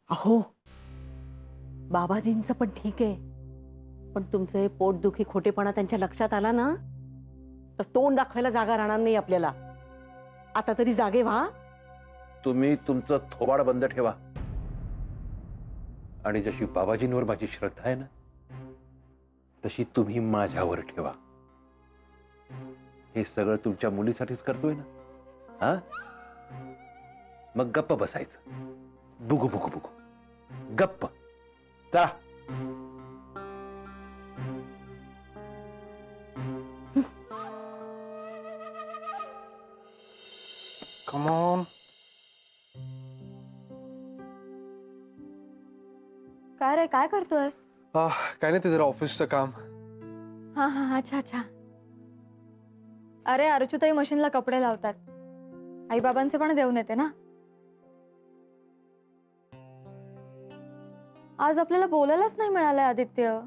अहो बाबाजींचं पण ठीक आहे, पण तुमचं हे पोटदुखी खोटेपणा त्यांच्या लक्षात आला ना तर तोंड दाखवायला जागा राहणार नाही आपल्याला. आता तरी जागे व्हा. तुम्ही तुमचं थोबाड बंद ठेवा आणि जशी बाबाजींवर माझी श्रद्धा आहे ना तशी तुम्ही माझ्यावर ठेवा. हे सगळं तुमच्या मुलीसाठीच करतोय ना. हा मग गप्प बसायचं. बुगू बुगू बुगू गप्प. चला. Come on. काय रे, काय करतोयस? काय नाही, ते जरा ऑफिसचं काम. हा हा, अच्छा अच्छा. अरे अर्चुताई मशीनला कपडे लावतात. आई बाबांचे पण देऊन येते ना. आज आपल्याला बोलायलाच नाही मिळालंय आदित्य.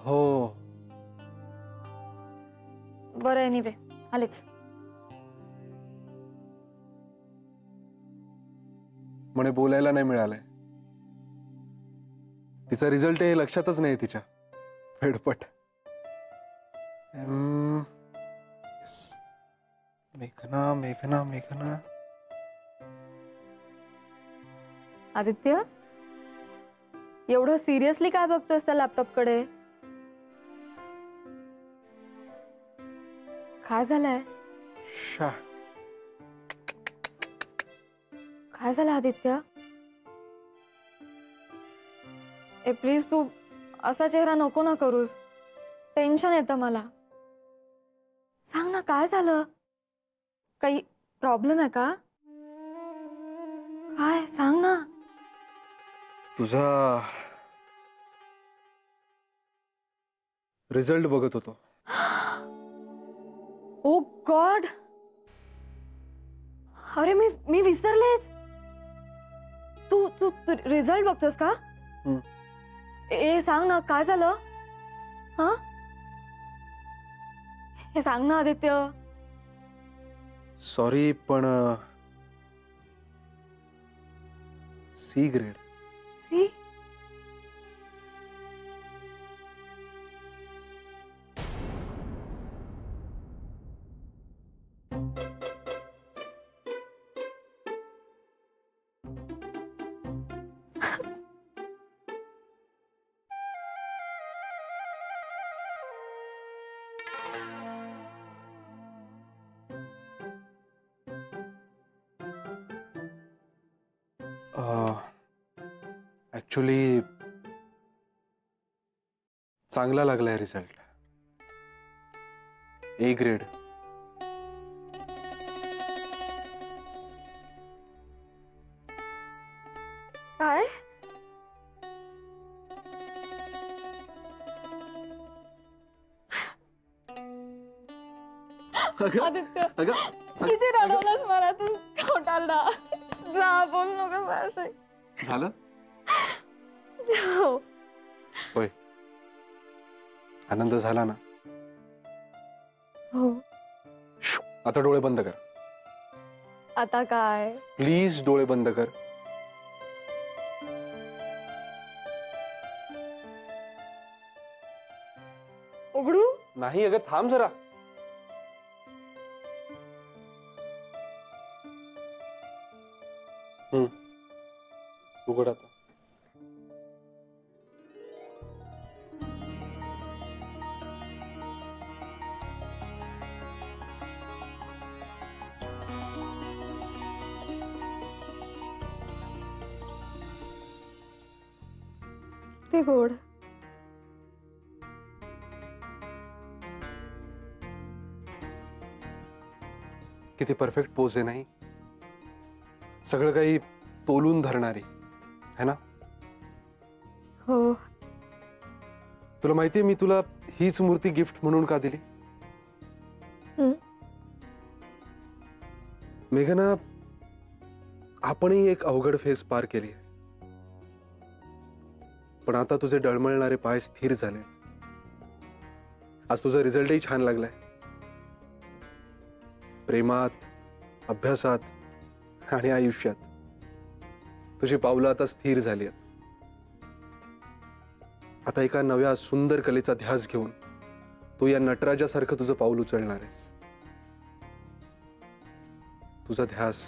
हो. बरं एनिवे, आलेच. म्हणे बोलायला नाही मिळालंय. तिचा रिझल्ट हे लक्षातच नाही तिच्या. फेडपट. मेघना मेघना मेघना. आदित्य, एवढं सिरियसली काय बघतोस त्या लॅपटॉप कडे? काय झालंय? शा. काय झालं आदित्य? ए प्लीज, तू असा चेहरा नको ना करूस. टेन्शन येतं मला. सांग ना, काय झालं? काही प्रॉब्लेम आहे का? काय सांग ना. तुझा रिझल्ट बघत होतो. ओ गॉड. अरे मी विसरलेच. तू तू रिझल्ट बघतोस का? ए सांग ना, काय झालं? हा, हे सांग ना आदित्य. सॉरी, पण सी ग्रेड. सी? ऍक्च्युली चांगला लागलाय रिझल्ट. A grade. काय? आदित्य, किती रडवलंस मला तू. खोटारडा. जा, बोल नको माझ्याशी. झालं? हो. होय. आनंद झाला ना? हो. आता डोळे बंद कर. आता काय? प्लीज डोळे बंद कर. उघडू? नाही अगं, थांब जरा. उघड आता. ते गोड. किती परफेक्ट पोज आहे नाही? सगळं काही तोलून धरणारी है ना? हो. तुला माहितीये मी तुला हीच मूर्ती गिफ्ट म्हणून का दिली? मेघना, आपणही एक अवघड फेज पार केली. पण आता तुझे डळमळणारे पाय स्थिर झाले. आज तुझा रिझल्टही छान लागलाय. प्रेमात, अभ्यासात आणि आयुष्यात. तुझी पावलं आता स्थिर झाली आहेत. आता एका नव्या सुंदर कलेचा ध्यास घेऊन तू या नटराजासारखं तुझं पाऊल उचलणार आहेस. तुझा ध्यास,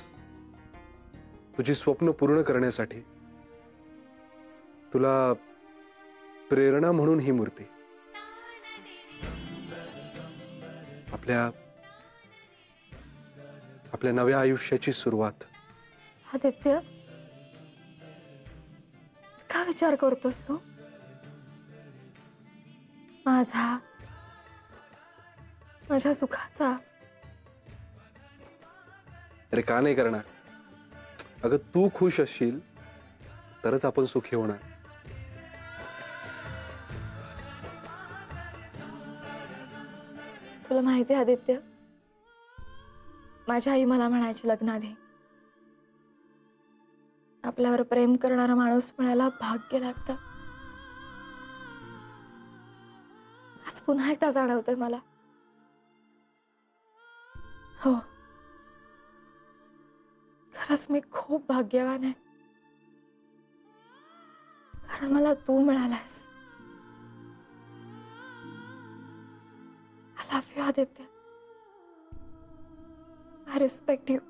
तुझी स्वप्न पूर्ण करण्यासाठी तुला प्रेरणा म्हणून ही मूर्ती, आपल्या नव्या आयुष्याची सुरुवात. आदित्य, का विचार करतोस तू माझ्या सुखाचा? अरे का नाही करणार? अगं तू खुश असशील तरच आपण सुखी होणार. तुला माहिती आहे आदित्य, माझी आई मला म्हणायची लग्नाआधी, आपल्यावर प्रेम करणारा माणूस मिळायला भाग्य लागतं. आज पुन्हा एकदा जाणवतंय मला. हो, खरंच मी खूप भाग्यवान आहे, कारण मला तू मिळालास. I love you, Aditya. I respect you.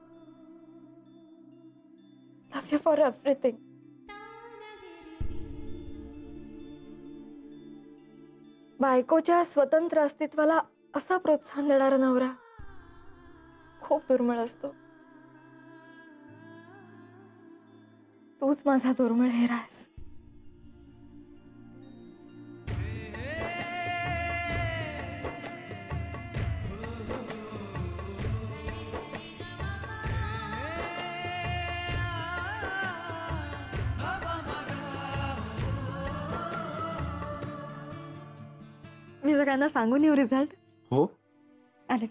Love you for everything. बायकोच्या स्वतंत्र अस्तित्वाला असा प्रोत्साहन देणारा नवरा खूप दुर्मिळ असतो. तूच माझा दुर्मिळ हिरा आहेस. मी सगळ्यांना सांगून येऊ रिझल्ट? हो, आलेच.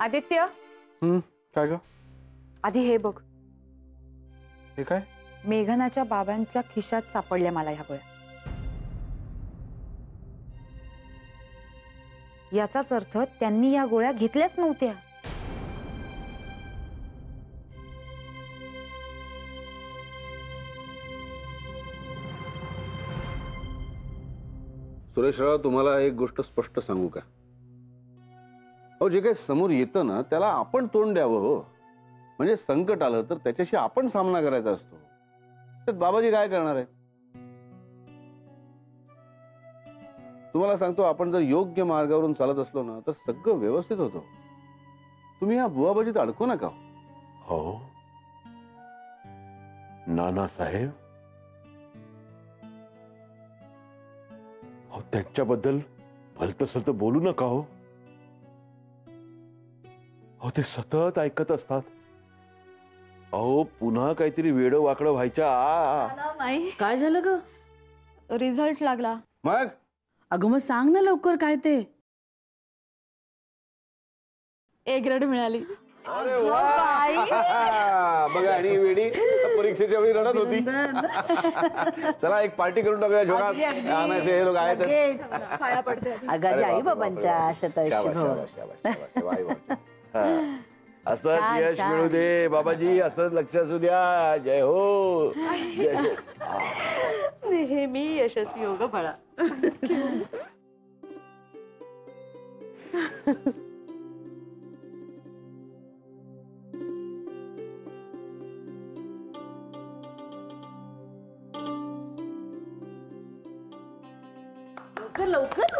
आदित्य, काय ग? आधी हे बघ, हे काय? मेघनाच्या बाबांच्या खिशात सापडल्या मला ह्या गोळ्या. याचाच अर्थ त्यांनी या गोळ्या घेतल्याच नव्हत्या. सुरेशराव, तुम्हाला एक गोष्ट स्पष्ट सांगू का? अहो, जे काही समोर येतं ना त्याला आपण तोंड द्यावं. हो, म्हणजे संकट आलं तर त्याच्याशी आपण सामना करायचा असतो. तर बाबाजी काय करणार आहे? तुम्हाला सांगतो, आपण जर योग्य मार्गावरून चालत असलो ना तर सगळं व्यवस्थित होतं. तुम्ही या बुवाबाजीत अडकू नका. हो नानासाहेब, अहो त्यांच्याबद्दल भलतसलत बोलू नका. हो अहो, ते सतत ऐकत असतात. अहो, पुन्हा काहीतरी वेडं वाकडं व्हायच्या. माई, काय झालं ग? रिझल्ट लागला. मग अगं मग सांग ना लवकर काय ते. ए ग्रेड मिळाली. अरे वा! बघा, आणि वेडी परीक्षेच्या वेळी रडत होती. चला एक पार्टी करून टाकूया. जोगात आणायचे हे लोक आहेत. पाया पडते. अगं आई बाबांच्या शतायुषी भव. असंच छान, यश छान. मिळू दे बाबाजी, असंच लक्ष असू द्या. जय हो, जय हो. नेहमी यशस्वी हो ग बाळा. लवकर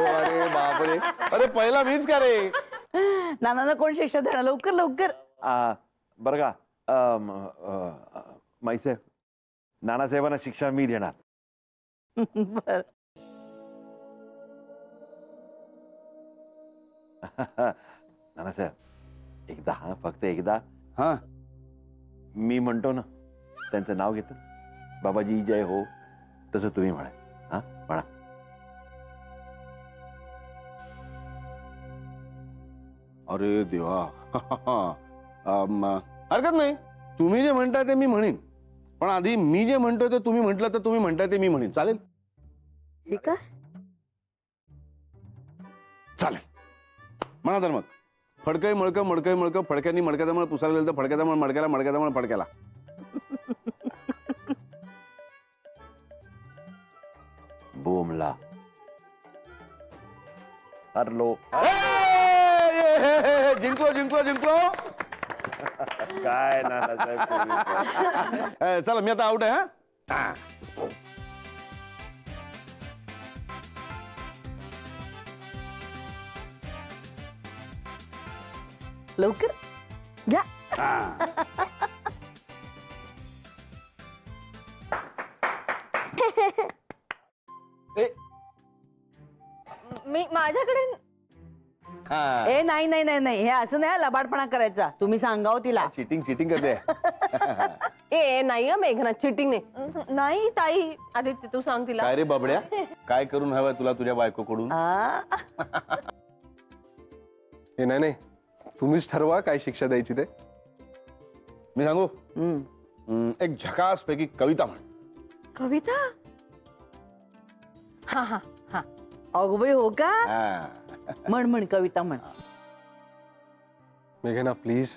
अरे बापरे, अरे पहिला मीच का रे? नानाला कोण शिक्षा देणार? लवकर लवकर. बरं का माईसाहेब, नानासाहेबांना शिक्षा मी देणार. बर. नानासाहेब, एकदा, हा फक्त एकदा. हा, मी म्हणतो ना त्यांचं नाव घेतो, बाबाजी जय हो, तसं तुम्ही म्हणा. हा म्हणा. अरे देवा. हरकत नाही, तुम्ही जे म्हणताय ते मी म्हणेन, पण आधी मी जे म्हणतोय ते तुम्ही म्हटलं तर तुम्ही म्हणताय ते मी म्हणेन. चालेल? हे काय? चालेल म्हणा तर मग. फडकय मळकं मडकय मळकं, फडक्यांनी मडक्याचा मळ पुसायला गेलं तर फडक्याचा मळ मडक्याला, मडक्याचा मळ फडक्याला. बोमला हरलो. जिंकलो जिंकलो जिंकलो. काय नानासाहेब तुम्ही. चला मी आता आउट आहे. हा. लवकर घ्या. मी माझ्याकडे हा. ए नाही नाही नाही नाही, हे असं नाही लबाडपणा करायचा. तुम्ही सांगाव तिला. चिटिंग चिटिंग करते. ए नाही मेघना, चिटिंग नाही. नाही ताई. आदित्य तू सांग तिला. काय रे बाबड्या, काय करून हवंय तुला तुझ्या बायकोकडून? हे नाही नाही, तुम्हीच ठरवा काय शिक्षा द्यायची ते. मी सांगू? एक झकास पैकी कविता म्हण. कविता? हा हा हा. अगोबाई हो का? हा. म्हण म्हण कविता म्हण. मेघना प्लीज.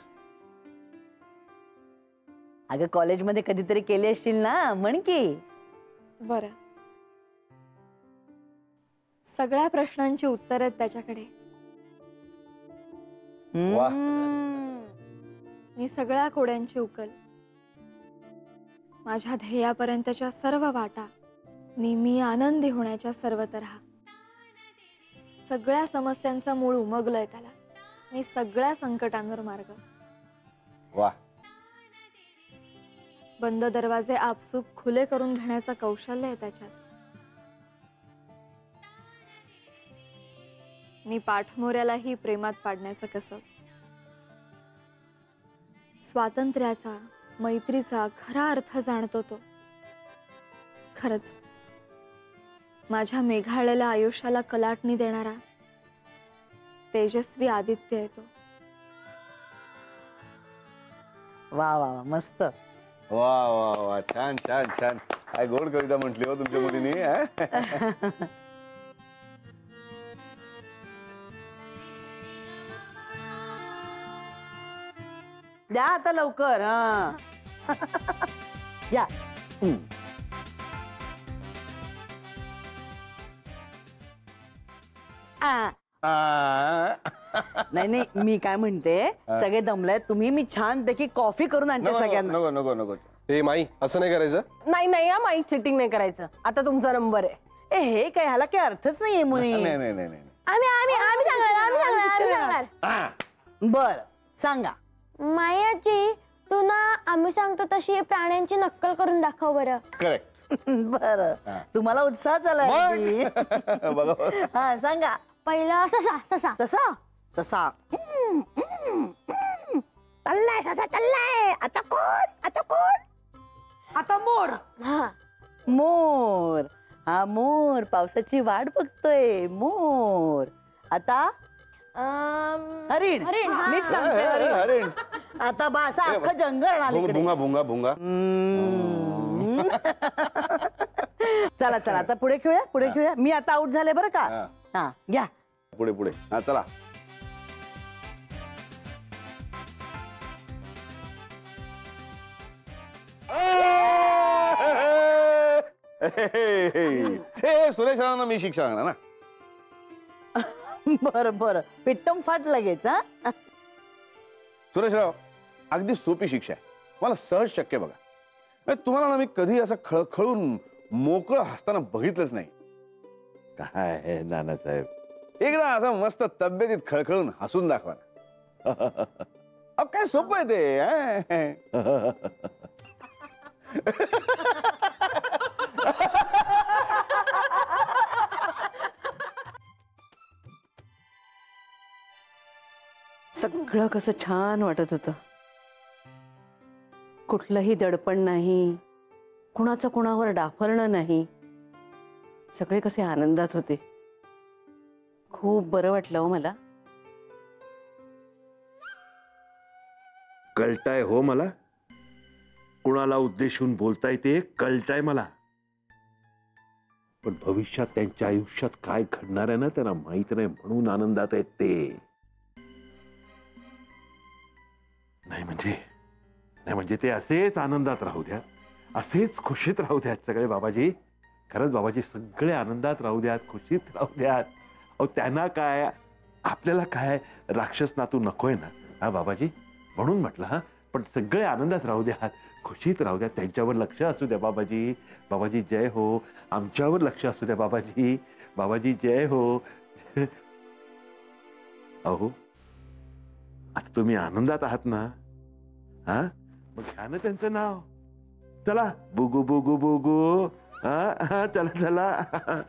अगं कॉलेजमध्ये कधीतरी केली असशील ना, म्हण की. बरं. सगळ्या प्रश्नांची उत्तर आहेत त्याच्याकडे. वा. मी सगळ्या कोड्यांची उकल. माझ्या ध्येयापर्यंतच्या सर्व वाटा, नेहमी आनंदी होण्याच्या सर्व तऱ्हा. सगळ्या समस्यांचा मूळ उमगलंय त्याला, मी सगळ्या संकटांवर मार्ग. वा. बंद दरवाजे आपसूक खुले करून घेण्याचं कौशल्य आहे त्याच्यात. मी पाठमोऱ्यालाही प्रेमात पाडण्याचं कसं. स्वातंत्र्याचा, मैत्रीचा खरा अर्थ जाणतो तो. खरंच माझ्या मेघाळलेल्या आयुष्याला कलाटणी देणारा तेजस्वी आदित्य आहे तो. वा वा वा, मस्त. वा वा वा, छान छान छान. काय गोड कविता म्हटली हो तुमच्या मुलीने. द्या आता लवकर. हा. या. नाही नाही, मी काय म्हणते, सगळे दमलेत तुम्ही, मी छान पैकी कॉफी करून आणते नको सगळ्यांना. नको नको नको. ए माई, असं नाही करायचं. नाही नाही या माई, चिटिंग नाही करायचं. आता तुमचा नंबर आहे. ए हे काय, ह्याला काही अर्थच नाहीये मुनी. नाही नाही नाही नाही. आम्ही सांगणार. बर सांगा. मायाची तू ना आम्ही सांगतो तशी प्राण्यांची नक्कल करून दाखव बरं. करेक्ट. बर, तुम्हाला उत्साह चालाय. बघा. हा सांगा. पहिला ससा ससा ससा ससा. चाललाय ससा चाललाय. आता कोण आता कोण. आता मोर. हा मोर. हा मोर पावसाची वाट बघतोय. मोर. आता हरिण. हरिण, हा. मीच सांगते हरिण. अरे आता बा असं अख्खं जंगल आलं. भुंगा भुंगा भुंगा. चला चला आता पुढे खेळूया, पुढे खेळूया. मी आता आउट झाले बरं का. हा घ्या पुढे पुढे. हा चला. सुरेश रावांना मी शिक्षा सांगणार ना. बरं बरं, पिट्टम फाट लगेच. हा सुरेशराव, अगदी सोपी शिक्षा आहे, मला सहज शक्य. बघा तुम्हाला ना मी कधी असं खळखळून मोकळं हसताना बघितलंच नाही. काय नानासाहेब, एकदा असं मस्त तब्येतीत खळखळून हसून दाखवा ना. काय सोपं आहे ते. सगळं कसं छान वाटत होतं. कुठलंही दडपण नाही, कुणाचं कुणावर डाफरणं नाही. सगळे कसे आनंदात होते. खूप बरं वाटलं हो मला. कळताय हो मला, कुणाला उद्देशून बोलताय ते कळताय मला. पण भविष्यात त्यांच्या आयुष्यात काय घडणार आहे ना त्यांना माहित नाही, म्हणून आनंदात आहेत ते. नाही म्हणजे ते असेच आनंदात राहू द्यात, असेच खुशीत राहू द्यात सगळे बाबाजी. खरंच बाबाजी, सगळे आनंदात राहू द्यात, खुशीत राहू द्यात. अहो त्यांना काय, आपल्याला काय, राक्षस नातू नकोय ना हा बाबाजी. म्हणून म्हटलं हा, पण सगळे आनंदात राहू द्यात, खुशीत राहू द्या. त्यांच्यावर लक्ष असू द्या बाबाजी. बाबाजी जय हो. आमच्यावर लक्ष असू द्या बाबाजी. बाबाजी जय हो. अहो आता तुम्ही आनंदात आहात ना, हा मग घ्या ना त्यांचं नाव. चला बुगू बुगू बुगू. हा चला चला.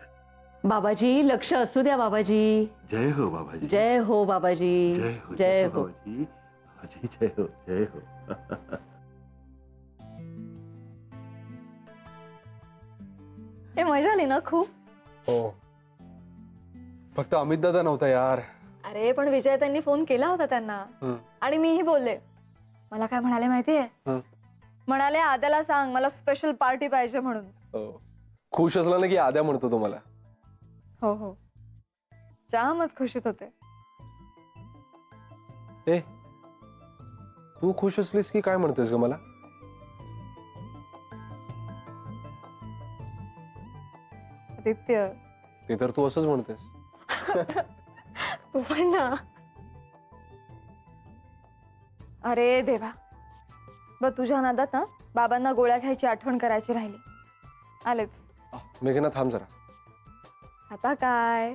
बाबाजी लक्ष असू द्या बाबाजी. जय हो बाबाजी. जय हो बाबाजी. जय हो जय हो. बाबाजी. बाबाजी जय हो जय हो. हे मजा आली ना खूप. हो, फक्त अमित दादा नव्हता यार. अरे पण विजय त्यांनी फोन केला होता त्यांना. हं. आणि मीही बोलले. मला काय म्हणाले माहितीये, हं. म्हणाले आद्याला सांग मला स्पेशल पार्टी पाहिजे म्हणून. हो. खुश असला ना की आद्या म्हणतो तुम्हाला. हो हो, जामच खुशीत होते. ए तू खुश असलीस की काय म्हणतेस ग मला? आदित्य, ते तर तू असंच म्हणतेस. तू पण ना. अरे देवा, ब तुझ्या नादात ना बाबांना गोळ्या घ्यायची आठवण करायची राहिली. आलेच. मेघना थांब जरा. आता काय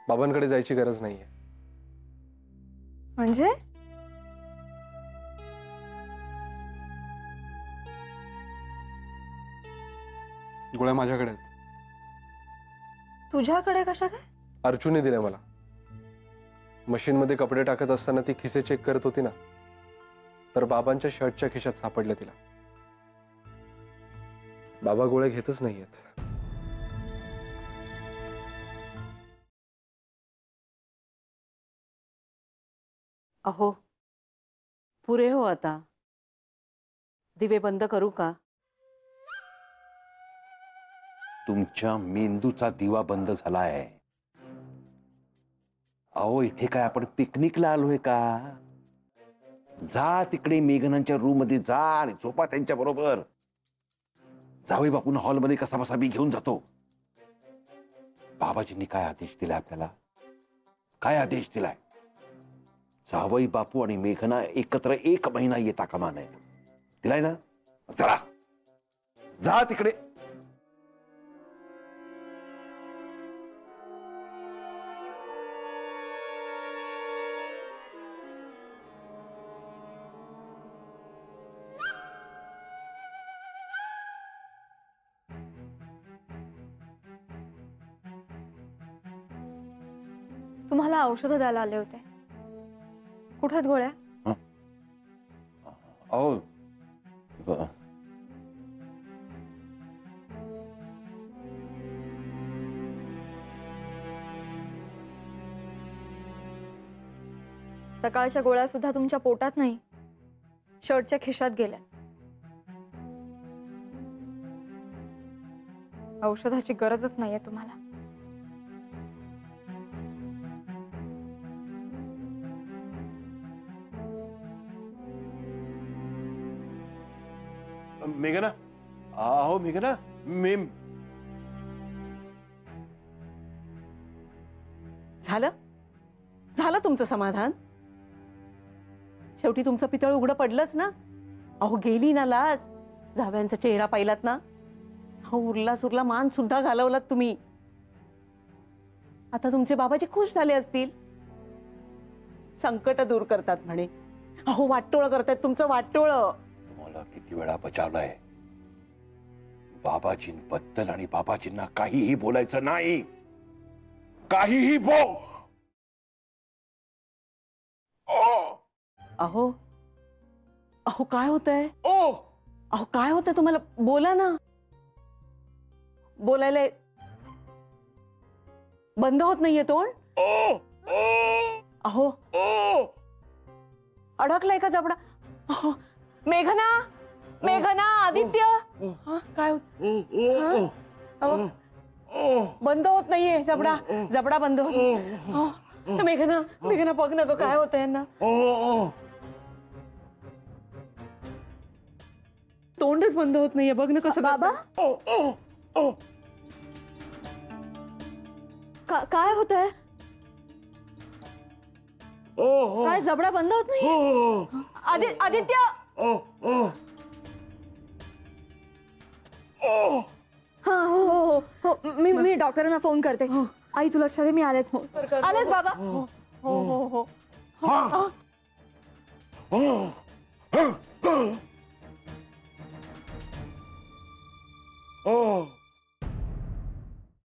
बाबांकडे जायची गरज नाहीये. म्हणजे? गोळ्या माझ्याकडे आहेत. तुझ्याकडे कशा काय? अर्जुने दिल्या मला. मशीन मध्ये कपडे टाकत असताना ती खिसे चेक करत होती ना, तर बाबांच्या शर्टच्या खिशात सापडल्या तिला. बाबा गोळ्या घेतच नाहीयेत. अहो पुरे हो आता. दिवे बंद करू का? तुमच्या मेंदूचा दिवा बंद झालाय. अहो इथे काय आपण पिकनिकला आलोय का? जा तिकडे मेघनांच्या रूम मध्ये जा आणि झोपा त्यांच्या बरोबर. जावई बापून हॉलमध्ये कसा बसा मी घेऊन जातो. बाबाजींनी काय आदेश दिलाय आपल्याला? काय आदेश दिलाय? जावई बापू आणि मेघना एकत्र 1 महिना येता कामा नये. दिलाय ना? चला जा तिकडे. तुम्हाला औषधं द्यायला आले होते. कुठे आहेत गोळ्या? अहो सकाळच्या गोळ्या सुद्धा तुमच्या पोटात नाही, शर्टच्या खिशात गेल्या. औषधाची गरजच नाहीये तुम्हाला. मेघना, अहो मेघना, झालं झालं तुमचं समाधान? शेवटी तुमचं पितळ उघडं पडलंच ना. अहो गेली ना लाज. जाव्यांचा चेहरा पाहिलात ना. अहो उरला सुरला मान सुद्धा घालवलात तुम्ही. आता तुमचे बाबाजी खुश झाले असतील. संकट दूर करतात म्हणे. अहो वाटोळ करतायत तुमचं वाटोळ. मला किती वेळा बचावलाय. बाबाजींबद्दल आणि बाबाजींना काहीही बोलायचं नाही. काहीही अहो अहो काय होतंय? अहो काय होतंय तुम्हाला? बोला ना. बोलायला बंद होत नाहीये तोंड? अहो अडकलाय का जबडा? अहो, मेघना, मेघना, आदित्य, हा, काय हा? अहो, बंद होत नाहीये जबडा, जबडा बंद होत नाहीये. मेघना, मेघना बघ ना ग काय होत यांना. तोंडच बंद होत नाहीये, बघ ना कसं. बाबा काय होत आहे? काय जबडा बंद होत नाही? आदित्य, हा हो हो हो मी डॉक्टरांना फोन करते. आई तू लक्ष दे, मी आलेच. आलेच बाबा. हो हो हो. Oh.